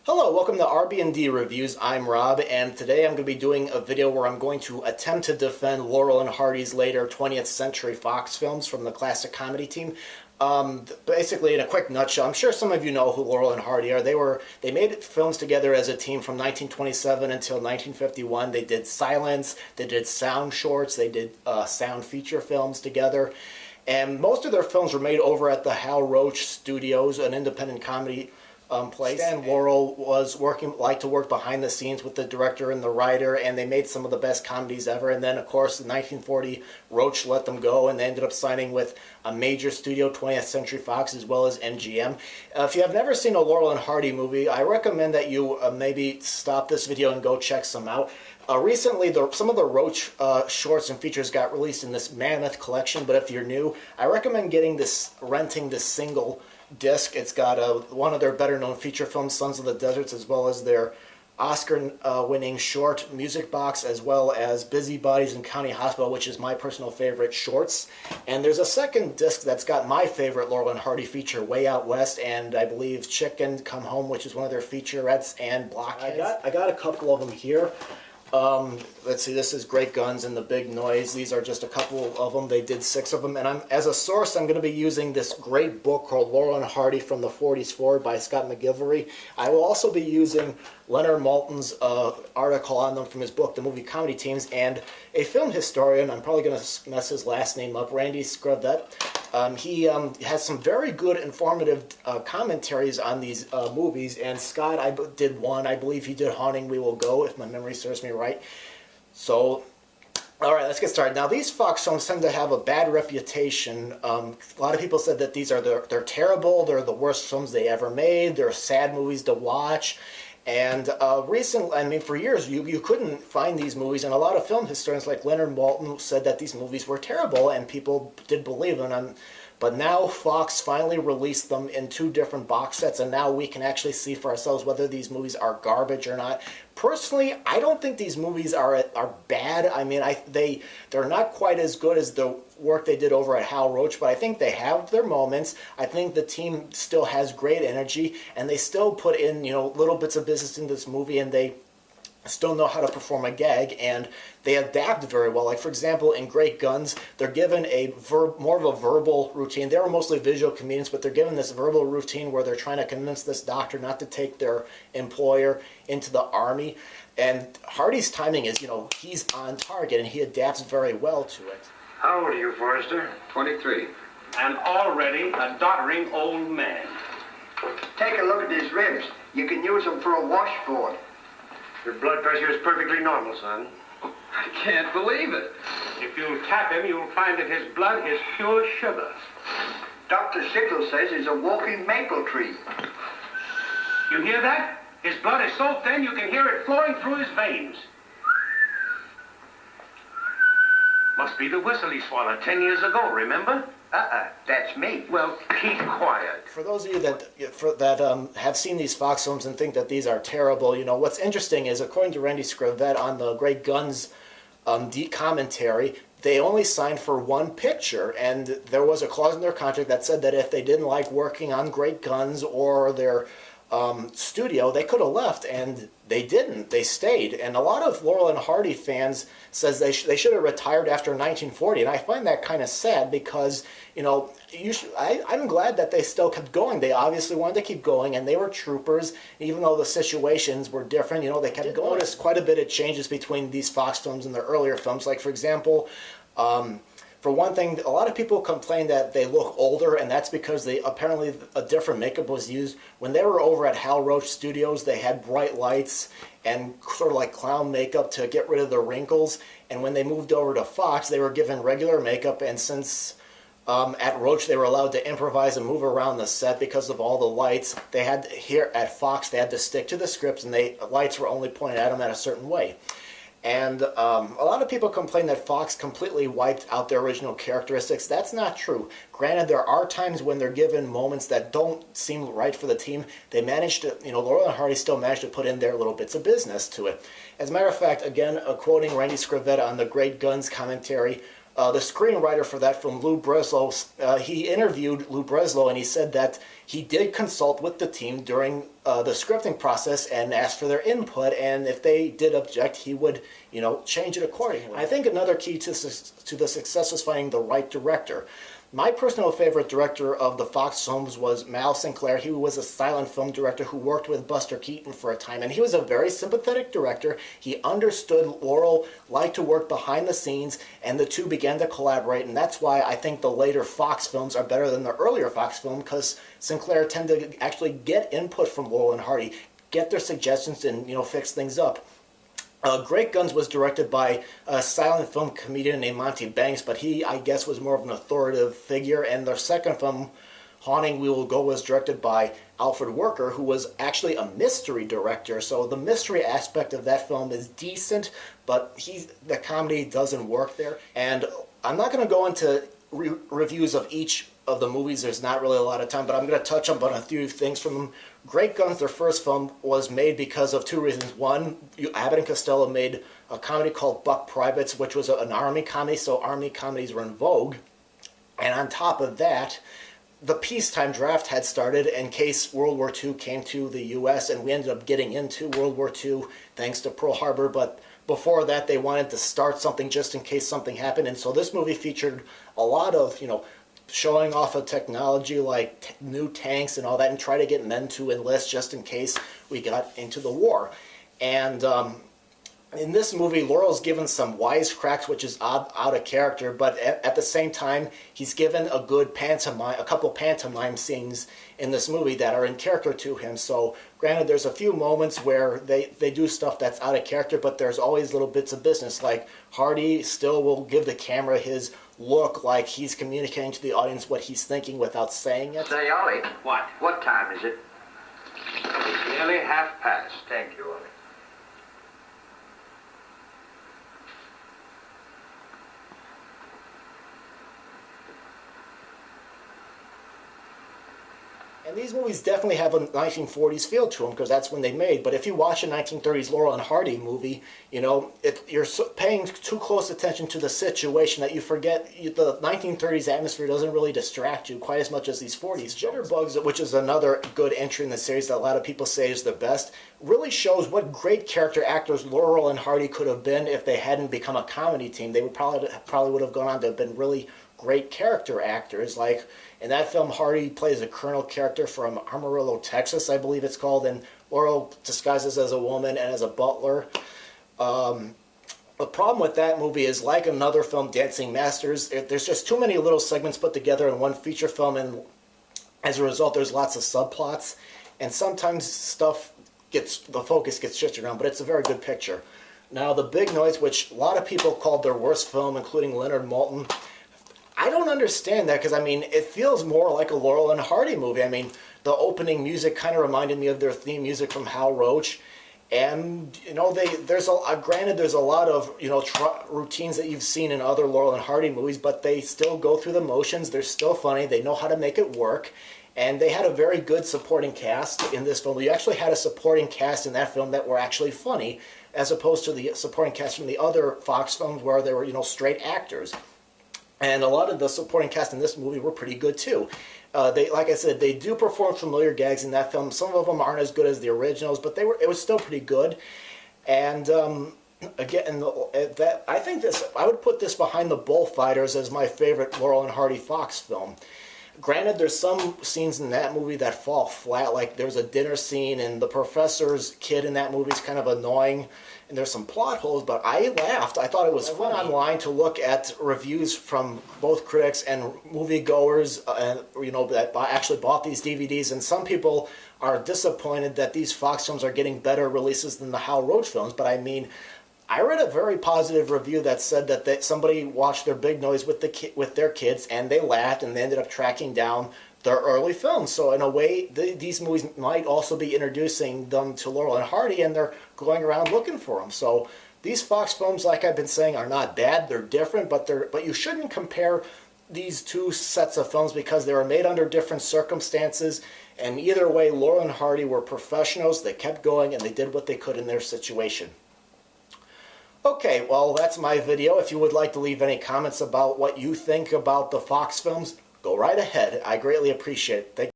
Hello, welcome to RB&D Reviews. I'm Rob, and today I'm going to be doing a video where I'm going to attempt to defend Laurel and Hardy's later 20th Century Fox films from the classic comedy team. Basically, in a quick nutshell, I'm sure some of you know who Laurel and Hardy are. They made films together as a team from 1927 until 1951. They did silence, they did sound shorts, they did sound feature films together. And most of their films were made over at the Hal Roach Studios, an independent comedy place. Stan Laurel liked to work behind the scenes with the director and the writer, and they made some of the best comedies ever. And then, of course, in 1940, Roach let them go, and they ended up signing with a major studio, 20th Century Fox, as well as MGM. If you have never seen a Laurel and Hardy movie, I recommend that you maybe stop this video and go check some out. Recently, some of the Roach shorts and features got released in this mammoth collection, but if you're new, I recommend renting this single disc. It's got one of their better-known feature films, Sons of the Deserts, as well as their Oscar-winning short Music Box, as well as Busybodies and County Hospital, which is my personal favorite shorts. And there's a second disc that's got my favorite Laurel and Hardy feature, Way Out West, and I believe Chicken Come Home, which is one of their featurettes, and Blockheads. I got a couple of them here. Let's see, this is Great Guns and the Big Noise. These are just a couple of them. They did 6 of them. And as a source, I'm going to be using this great book called Laurel and Hardy from the 40s Forward by Scott McGilvery. I will also be using Leonard Maltin's article on them from his book, The Movie Comedy Teams, and a film historian, I'm probably going to mess his last name up, Randy Scravette. He has some very good informative commentaries on these movies, and Scott did one. I believe he did Haunting We Will Go, if my memory serves me right. So, alright, let's get started. Now, these Fox films tend to have a bad reputation. A lot of people said that they're terrible, they're the worst films they ever made, they're sad movies to watch. And recently, for years, you couldn't find these movies, and a lot of film historians like Leonard Maltin said that these movies were terrible, and people did believe them. But now Fox finally released them in 2 different box sets, and now we can actually see for ourselves whether these movies are garbage or not. Personally, I don't think these movies are bad. I mean, they're not quite as good as the work they did over at Hal Roach, but I think they have their moments. I think the team still has great energy, and they still put in, little bits of business in this movie, and they still know how to perform a gag, and they adapt very well. Like, for example, in Great Guns, they're given more of a verbal routine. They were mostly visual comedians, but they're given this verbal routine where they're trying to convince this doctor not to take their employer into the army. And Hardy's timing is, he's on target, and he adapts very well to it. How old are you, Forrester? 23. And already a doddering old man. Take a look at his ribs. You can use them for a washboard. Your blood pressure is perfectly normal, son. I can't believe it. If you'll tap him, you'll find that his blood is pure sugar. Dr. Sickles says he's a walking maple tree. You hear that? His blood is so thin you can hear it flowing through his veins. Must be the whistle he swallowed 10 years ago, remember? That's me. Well, keep quiet. For those of you that have seen these Fox films and think that these are terrible, what's interesting is, according to Randy Scravette on the Great Guns commentary, they only signed for 1 picture, and there was a clause in their contract that said that if they didn't like working on Great Guns or their studio, they could have left, and they didn't. They stayed. And a lot of Laurel and Hardy fans says they should have retired after 1940, and I find that kind of sad because, I'm glad that they still kept going. They obviously wanted to keep going, and they were troopers. Even though the situations were different, they kept going. Notice quite a bit of changes between these Fox films and their earlier films. Like, for example, for one thing, a lot of people complain that they look older, and that's because apparently a different makeup was used. When they were over at Hal Roach Studios, they had bright lights and sort of like clown makeup to get rid of the wrinkles. And when they moved over to Fox, they were given regular makeup, and since at Roach they were allowed to improvise and move around the set because of all the lights, here at Fox they had to stick to the scripts, and lights were only pointed at them at a certain way. And a lot of people complain that Fox completely wiped out their original characteristics. That's not true. Granted, there are times when they're given moments that don't seem right for the team. They managed to, Laurel and Hardy still managed to put in their little bits of business to it. As a matter of fact, again, quoting Randy Scravette on the Great Guns commentary, the screenwriter for that film, Lou Breslow, he interviewed Lou Breslow, and he said that he did consult with the team during the scripting process and asked for their input, and if they did object, he would, change it accordingly. I think another key to the success was finding the right director. My personal favorite director of the Fox films was Mal Sinclair. He was a silent film director who worked with Buster Keaton for a time, and he was a very sympathetic director. He understood Laurel liked to work behind the scenes, and the two began to collaborate, and that's why I think the later Fox films are better than the earlier Fox film, because Sinclair tended to actually get input from Laurel and Hardy, get their suggestions, and fix things up. Great Guns was directed by a silent film comedian named Monty Banks, but he, I guess, was more of an authoritative figure. And their second film, Haunting We Will Go, was directed by Alfred Worker, who was actually a mystery director. So the mystery aspect of that film is decent, but the comedy doesn't work there. And I'm not going to go into reviews of each of the movies. There's not really a lot of time, but I'm going to touch on a few things from them. Great Guns, their first film, was made because of two reasons. One, Abbott and Costello made a comedy called Buck Privates, which was an Army comedy, so Army comedies were in vogue. And on top of that, the peacetime draft had started in case World War II came to the U.S., and we ended up getting into World War II thanks to Pearl Harbor, but before that they wanted to start something just in case something happened. And so this movie featured a lot of, showing off of technology like new tanks and all that, and try to get men to enlist just in case we got into the war. And in this movie, Laurel's given some wisecracks, which is out of character, but at the same time, he's given a couple pantomime scenes in this movie that are in character to him. So granted, there's a few moments where they do stuff that's out of character, but there's always little bits of business, like Hardy still will give the camera his look like he's communicating to the audience what he's thinking without saying it. Say, Ollie. What? What time is it? It's nearly 1/2. Thank you, Ollie. And these movies definitely have a 1940s feel to them because that's when they made. But if you watch a 1930s Laurel and Hardy movie, you're paying too close attention to the situation that you forget the 1930s atmosphere doesn't really distract you quite as much as these 40s. Jitterbugs, which is another good entry in the series that a lot of people say is the best, really shows what great character actors Laurel and Hardy could have been if they hadn't become a comedy team. They would probably would have gone on to have been really great character actors. Like in that film, Hardy plays a colonel character from Amarillo, Texas, I believe it's called, and Laurel disguises as a woman and as a butler. The problem with that movie is, like another film, Dancing Masters, there's just too many little segments put together in one feature film, and as a result, there's lots of subplots, and sometimes the focus gets shifted around, but it's a very good picture. Now, The Big Noise, which a lot of people called their worst film, including Leonard Maltin, I don't understand that because, it feels more like a Laurel and Hardy movie. The opening music kind of reminded me of their theme music from Hal Roach. And, granted, there's a lot of, routines that you've seen in other Laurel and Hardy movies, but they still go through the motions. They're still funny. They know how to make it work. And they had a very good supporting cast in this film. You actually had a supporting cast in that film that were actually funny, as opposed to the supporting cast from the other Fox films where they were, straight actors. And a lot of the supporting cast in this movie were pretty good too. Like I said, they do perform familiar gags in that film. Some of them aren't as good as the originals, but it was still pretty good. And again, I would put this behind The Bullfighters as my favorite Laurel and Hardy Fox film. Granted, there's some scenes in that movie that fall flat, like there's a dinner scene and the professor's kid in that movie is kind of annoying, and there's some plot holes, but I laughed. I thought it was fun. I went online to look at reviews from both critics and moviegoers, that actually bought these DVDs, and some people are disappointed that these Fox films are getting better releases than the Hal Roach films, but I read a very positive review that said that somebody watched their Big Noise with their kids and they laughed and they ended up tracking down their early films. So in a way, these movies might also be introducing them to Laurel and Hardy, and they're going around looking for them. So these Fox films, like I've been saying, are not bad. They're different, but you shouldn't compare these two sets of films because they were made under different circumstances. And either way, Laurel and Hardy were professionals. They kept going and they did what they could in their situation. Okay, well, that's my video. If you would like to leave any comments about what you think about the Fox films, go right ahead. I greatly appreciate it. Thank